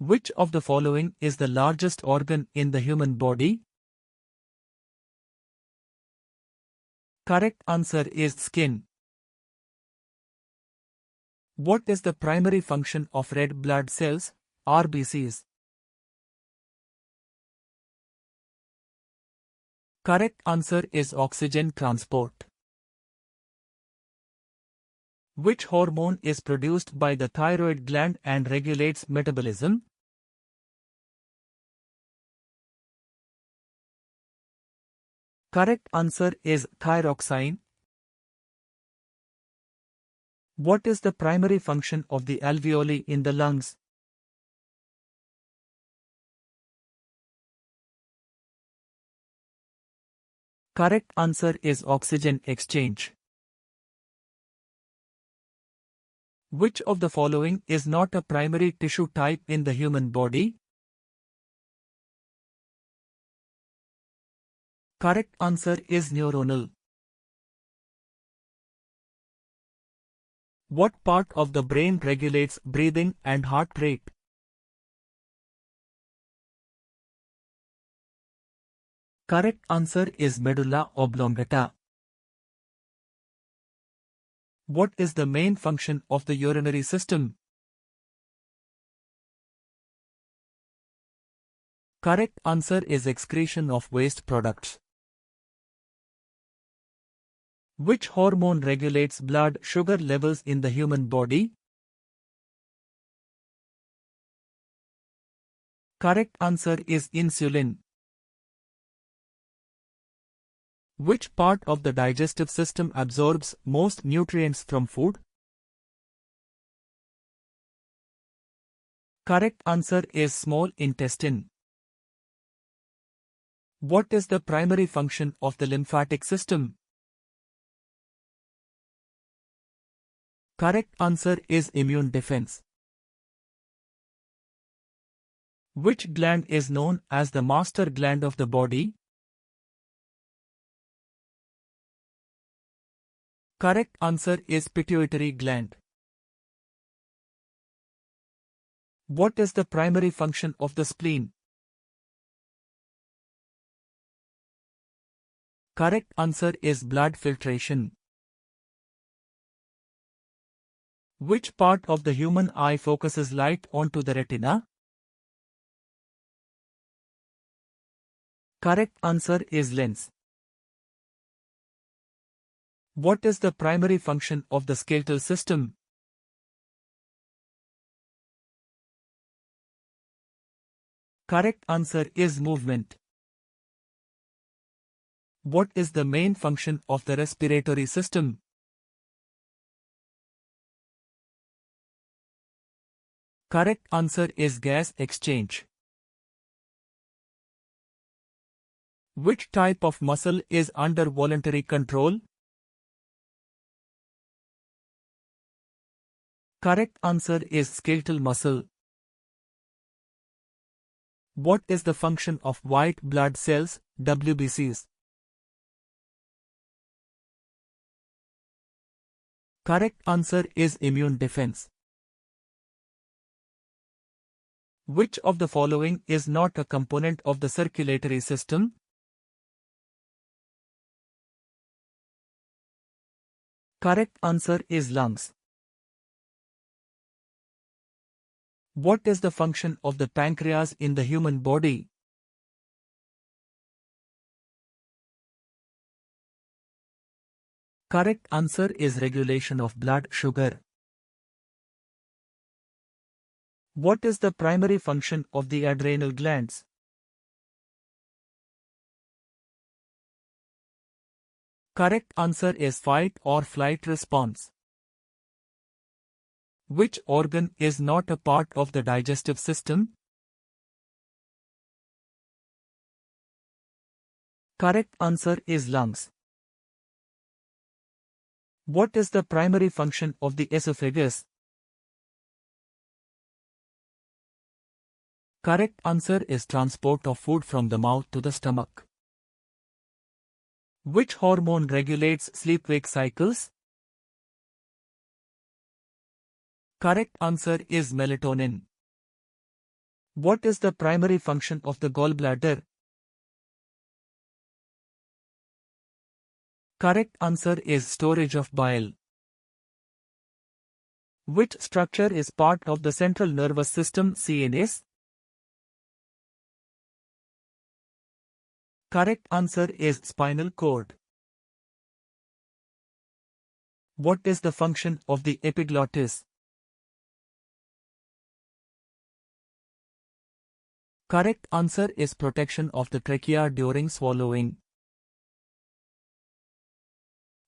Which of the following is the largest organ in the human body? Correct answer is skin. What is the primary function of red blood cells, RBCs? Correct answer is oxygen transport. Which hormone is produced by the thyroid gland and regulates metabolism? Correct answer is thyroxine. What is the primary function of the alveoli in the lungs? Correct answer is oxygen exchange. Which of the following is not a primary tissue type in the human body? Correct answer is neuronal. What part of the brain regulates breathing and heart rate? Correct answer is medulla oblongata. What is the main function of the urinary system? Correct answer is excretion of waste products. Which hormone regulates blood sugar levels in the human body? Correct answer is insulin. Which part of the digestive system absorbs most nutrients from food? Correct answer is small intestine. What is the primary function of the lymphatic system? Correct answer is immune defense. Which gland is known as the master gland of the body? Correct answer is pituitary gland. What is the primary function of the spleen? Correct answer is blood filtration. Which part of the human eye focuses light onto the retina? Correct answer is lens. What is the primary function of the skeletal system? Correct answer is movement. What is the main function of the respiratory system? Correct answer is gas exchange. Which type of muscle is under voluntary control? Correct answer is skeletal muscle. What is the function of white blood cells, WBCs? Correct answer is immune defense. Which of the following is not a component of the circulatory system? Correct answer is lungs. What is the function of the pancreas in the human body? Correct answer is regulation of blood sugar. What is the primary function of the adrenal glands? Correct answer is fight or flight response. Which organ is not a part of the digestive system? Correct answer is lungs. What is the primary function of the esophagus? Correct answer is transport of food from the mouth to the stomach. Which hormone regulates sleep-wake cycles? Correct answer is melatonin. What is the primary function of the gallbladder? Correct answer is storage of bile. Which structure is part of the central nervous system CNS? Correct answer is spinal cord. What is the function of the epiglottis? Correct answer is protection of the trachea during swallowing.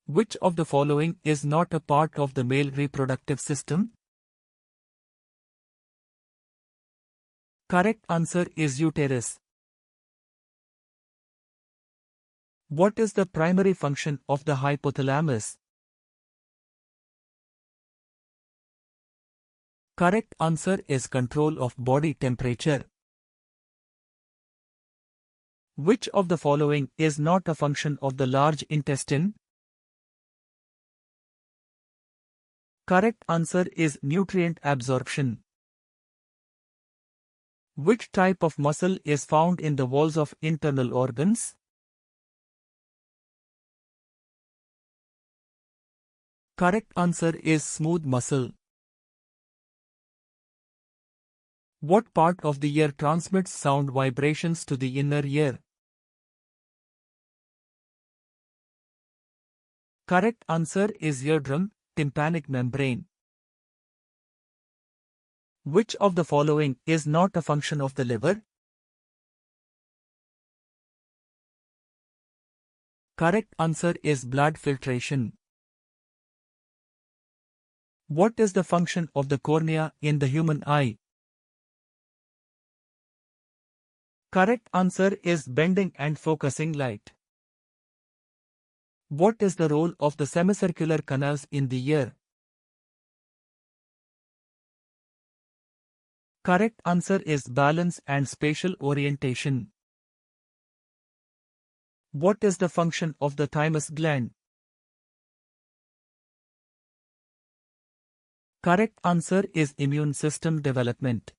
Which of the following is not a part of the male reproductive system? Correct answer is uterus. What is the primary function of the hypothalamus? Correct answer is control of body temperature. Which of the following is not a function of the large intestine? Correct answer is nutrient absorption. Which type of muscle is found in the walls of internal organs? Correct answer is smooth muscle. What part of the ear transmits sound vibrations to the inner ear? Correct answer is eardrum, tympanic membrane. Which of the following is not a function of the liver? Correct answer is blood filtration. What is the function of the cornea in the human eye? Correct answer is bending and focusing light. What is the role of the semicircular canals in the ear? Correct answer is balance and spatial orientation. What is the function of the thymus gland? Correct answer is immune system development.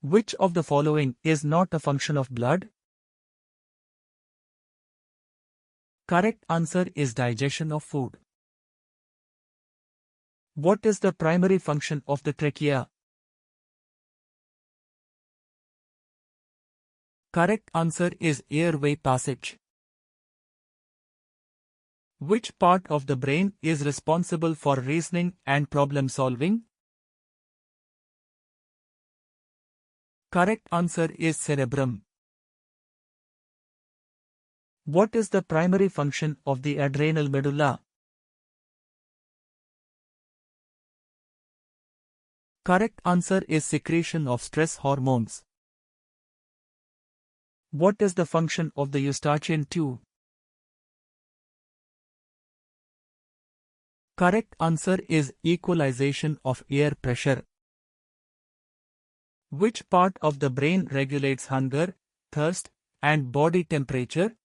Which of the following is not a function of blood? Correct answer is digestion of food. What is the primary function of the trachea? Correct answer is airway passage. Which part of the brain is responsible for reasoning and problem solving? Correct answer is cerebrum. What is the primary function of the adrenal medulla? Correct answer is secretion of stress hormones. What is the function of the eustachian tube? Correct answer is equalization of air pressure. Which part of the brain regulates hunger, thirst, and body temperature?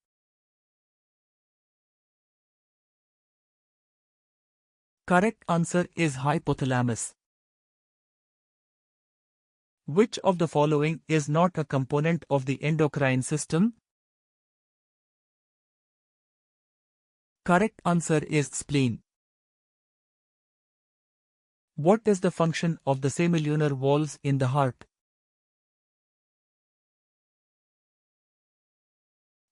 Correct answer is hypothalamus. Which of the following is not a component of the endocrine system? Correct answer is spleen. What is the function of the semilunar valves in the heart?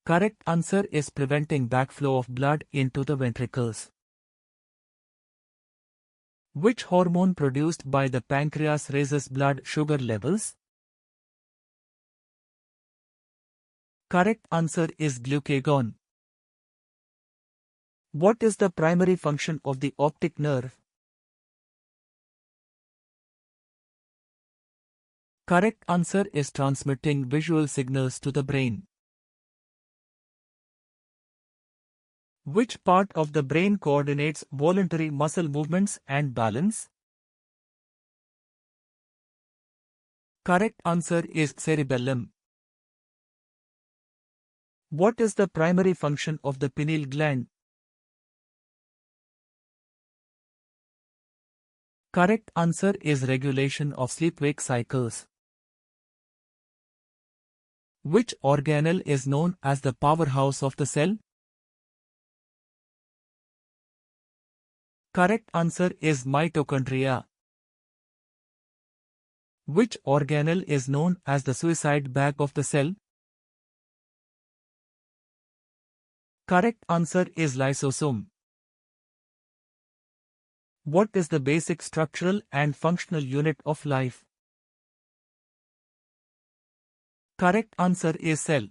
Correct answer is preventing backflow of blood into the ventricles. Which hormone produced by the pancreas raises blood sugar levels? Correct answer is glucagon. What is the primary function of the optic nerve? Correct answer is transmitting visual signals to the brain. Which part of the brain coordinates voluntary muscle movements and balance? Correct answer is cerebellum. What is the primary function of the pineal gland? Correct answer is regulation of sleep-wake cycles. Which organelle is known as the powerhouse of the cell? Correct answer is mitochondria. Which organelle is known as the suicide bag of the cell? Correct answer is lysosome. What is the basic structural and functional unit of life? Correct answer is cell.